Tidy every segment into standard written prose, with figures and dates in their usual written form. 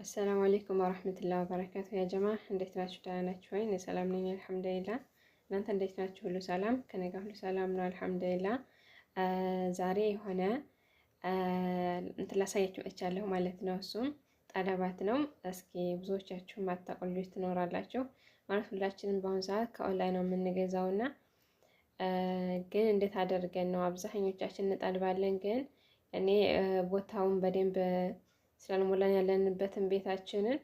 አሰላሙ አሌይኩም ወረህመቱላሂ ወበረካቱ። ያ ጀማ እንዴት ናችሁ? ደህና ናችሁ ወይ? እኔ ሰላም ነኝ አልሐምዱሊላህ። እናንተ እንዴት ናችሁ? ሁሉ ሰላም ከኔ ጋር ሁሉ ሰላም ነው አልሐምዱሊላህ። ዛሬ የሆነ እንትን ላሳያችሁ መጥቻለሁ ማለት ነው። እሱም ጠለባት ነው። እስኪ ብዙዎቻችሁ ማታውቁ ልጆች ትኖራላችሁ ማለት ሁላችንም በአሁኑ ሰዓት ከኦንላይን ነው የምንገዛው እና ግን እንዴት አደርገን ነው አብዛኞቻችን እንጠልባለን። ግን እኔ ቦታውን በደንብ ስላልሞላን ያለንበትን ቤታችንን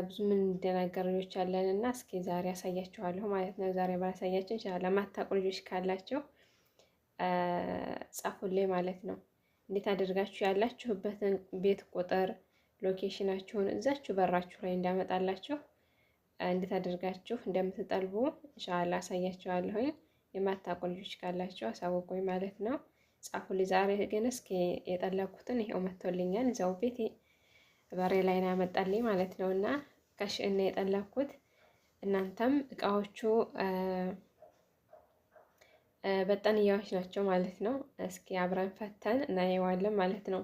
ብዙ ምን እንደናገር ልጆች አለን እና እስኪ ዛሬ ያሳያችኋለሁ ማለት ነው። ዛሬ ባላሳያችሁ ይችላል። ለማታውቁ ልጆች ካላችሁ ጻፉልኝ ማለት ነው። እንዴት አድርጋችሁ ያላችሁበትን ቤት ቁጥር ሎኬሽናችሁን እዛችሁ በራችሁ ላይ እንዳመጣላችሁ እንዴት አድርጋችሁ እንደምትጠልቡ ኢንሻአላህ አሳያችኋለሁኝ። የማታውቁ ልጆች ካላችሁ አሳውቁኝ ማለት ነው። ጻፉልኝ። ዛሬ ግን እስኪ የጠለኩትን ይሄው መጥቶልኛል። እዛው ቤቴ በሬ ላይ ነው ያመጣልኝ ማለት ነው እና ከሽእና የጠለኩት እናንተም እቃዎቹ በጠንያዎች ናቸው ማለት ነው። እስኪ አብረን ፈተን እናየዋለን ማለት ነው።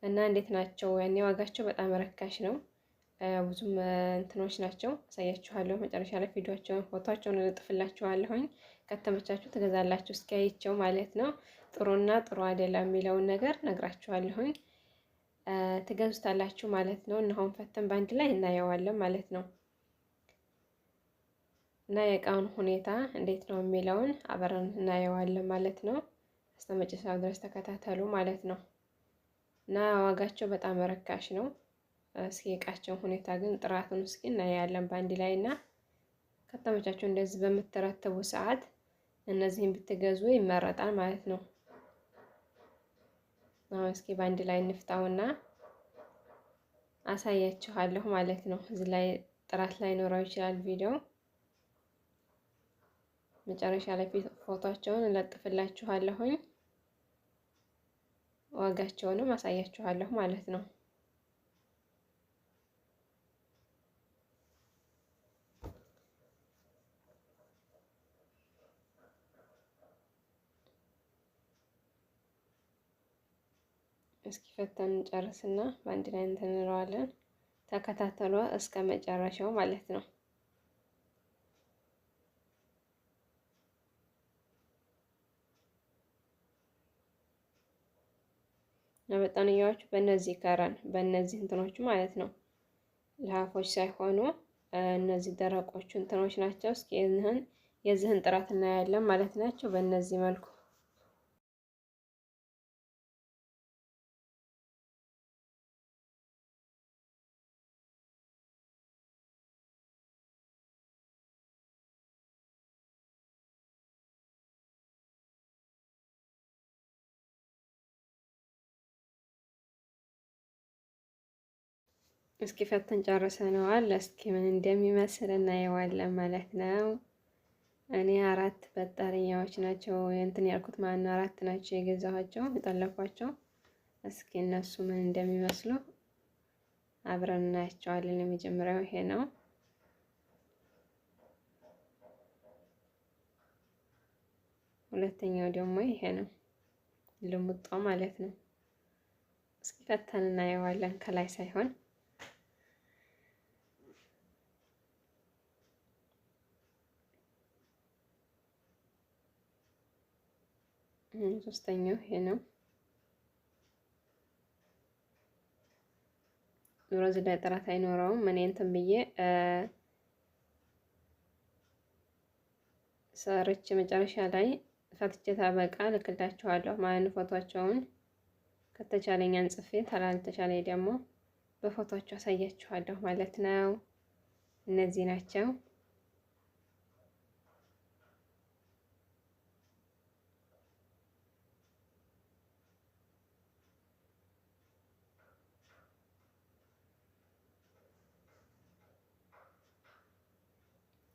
እና እንዴት ናቸው? ያኔ ዋጋቸው በጣም ረካሽ ነው። ብዙም እንትኖች ናቸው። አሳያችኋለሁ መጨረሻ ላይ ቪዲዮቸውን ፎቶቸውን እልጥፍላችኋለሁኝ። ከተመቻችሁ ትገዛላችሁ እስኪያይቸው ማለት ነው። ጥሩና ጥሩ አይደለም የሚለውን ነገር ነግራችኋለሁኝ። ትገዙታላችሁ ማለት ነው። እና አሁን ፈተን በአንድ ላይ እናየዋለን ማለት ነው። እና የእቃውን ሁኔታ እንዴት ነው የሚለውን አብረን እናየዋለን ማለት ነው። እስከመጨረሻው ድረስ ተከታተሉ ማለት ነው። እና ዋጋቸው በጣም ረካሽ ነው። እስኪ እቃቸውን ሁኔታ ግን ጥራቱን እስኪ እናያለን በአንድ ላይ እና ከተመቻችሁ እንደዚህ በምትረትቡ ሰዓት እነዚህን ብትገዙ ይመረጣል ማለት ነው። አሁን እስኪ በአንድ ላይ እንፍታውና አሳያችኋለሁ ማለት ነው። እዚህ ላይ ጥራት ላይ ኖረው ይችላል ቪዲዮ መጨረሻ ላይ ፎቶቸውን እለጥፍላችኋለሁኝ። ዋጋቸውንም አሳያችኋለሁ ማለት ነው። እስኪ ፈተን እንጨርስና በአንድ ላይ እንትን እንለዋለን። ተከታተሏ እስከ መጨረሻው ማለት ነው። በጠንያዎቹ በእነዚህ ከረን በእነዚህ እንትኖቹ ማለት ነው። ለሀፎች ሳይሆኑ እነዚህ ደረቆቹ እንትኖች ናቸው። እስኪ የዚህን ጥራት እናያለን ማለት ናቸው። በእነዚህ መልኩ እስኪ ፈተን ጨርሰነዋል። እስኪ ምን እንደሚመስል እናየዋለን ማለት ነው። እኔ 4 በጠንያዎች ናቸው እንትን ያልኩት ማለት ነው። 4 ናቸው የገዛኋቸው የጠለኳቸው። እስኪ እነሱ ምን እንደሚመስሉ አብረን እናያቸዋለን። የመጀመሪያው ይሄ ነው። ሁለተኛው ደግሞ ይሄ ነው፣ ልሙጣው ማለት ነው። እስኪ ፈተን እናየዋለን ከላይ ሳይሆን ሶስተኛው ይሄ ነው። ዙሮ እዚህ ላይ ጥራት አይኖረውም። እኔ እንትን ብዬ ሰርች መጨረሻ ላይ ፈትቼ ታበቃ ልክላችኋለሁ ማለት ፎቶቸውን ከተቻለኝ አንጽፌ ታላልተቻለኝ ደግሞ በፎቶቸው አሳያችኋለሁ ማለት ነው። እነዚህ ናቸው።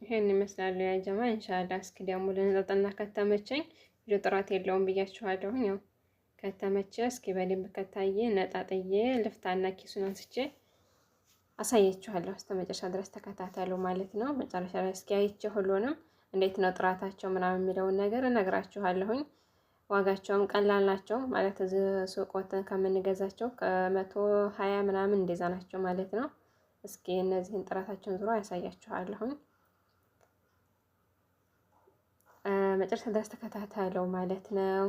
ይሄን ይመስላሉ ያ ጀማ ኢንሻአላህ። እስኪ ደግሞ ልንጠጥና ከተመቸኝ ቪዲዮ ጥራት የለውም ብያችኋለሁ። ያው ከተመቸ እስኪ በደንብ ከታየ ነጣጥዬ ልፍታና ኪሱን አንስቼ አሳያችኋለሁ። እስከ መጨረሻ ድረስ ተከታተሉ ማለት ነው። መጨረሻ ላይ እስኪ አይቼ ሁሉንም እንዴት ነው ጥራታቸው ምናምን የሚለውን ነገር እነግራችኋለሁኝ። ዋጋቸውም ቀላል ናቸው ማለት እዚህ ሱቅ ወተን ከምንገዛቸው ከ120 ምናምን እንደዛ ናቸው ማለት ነው። እስኪ እነዚህን ጥራታቸውን ዙሮ ያሳያችኋለሁኝ። መጨረሻ ድረስ ተከታተለው ማለት ነው።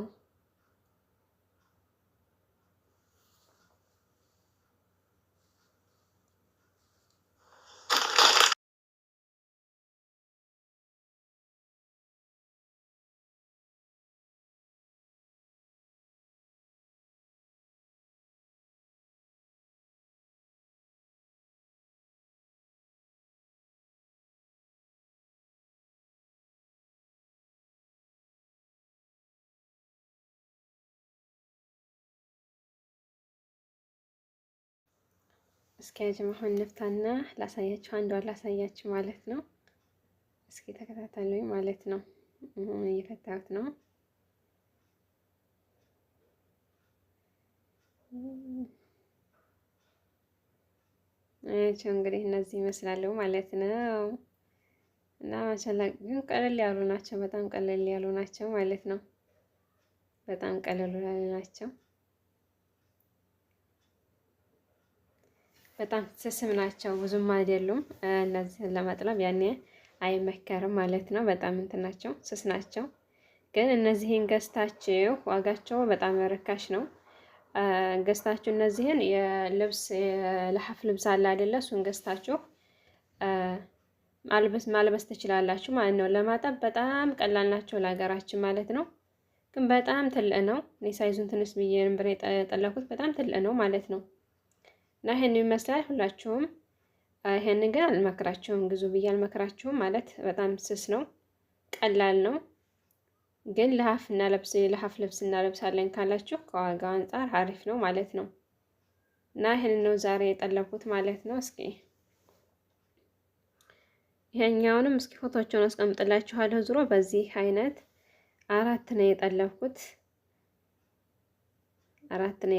እስኪ አሁን ንፍታና ላሳያችሁ፣ አንዷን ላሳያችሁ ማለት ነው። እስኪ ተከታተሉኝ ማለት ነው። እየፈታሁት ነው። እቺ እንግዲህ እነዚህ ይመስላሉ ማለት ነው። እና ማሻአላ ግን ቀለል ያሉ ናቸው። በጣም ቀለል ያሉ ናቸው ማለት ነው። በጣም ቀለል ያሉ ናቸው። በጣም ስስም ናቸው። ብዙም አይደሉም። እነዚህን ለመጥለብ ያኔ አይመከርም ማለት ነው። በጣም እንትን ናቸው፣ ስስ ናቸው። ግን እነዚህን ገዝታችሁ ዋጋቸው በጣም ርካሽ ነው። ገዝታችሁ እነዚህን የልብስ የለሐፍ ልብስ አለ አይደለ? እሱን ገዝታችሁ ማልበስ ትችላላችሁ ማለት ነው። ለማጠብ በጣም ቀላል ናቸው ለሀገራችን ማለት ነው። ግን በጣም ትልቅ ነው። እኔ ሳይዙን ትንሽ ብዬ ነበር የጠለኩት። በጣም ትልቅ ነው ማለት ነው። እና ይሄን ይመስላል። ሁላችሁም ይሄንን ግን አልመክራችሁም፣ ግዙ ብዬ አልመክራችሁም ማለት በጣም ስስ ነው፣ ቀላል ነው። ግን ለሐፍ ልብስ እናለብሳለን ካላችሁ ከዋጋው አንጻር አሪፍ ነው ማለት ነው። እና ይሄን ነው ዛሬ የጠለኩት ማለት ነው። እስኪ ይሄኛውንም እስኪ ፎቶቸውን አስቀምጥላችኋለሁ። ዙሮ በዚህ አይነት አራት ነው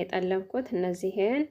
የጠለኩት እነዚህን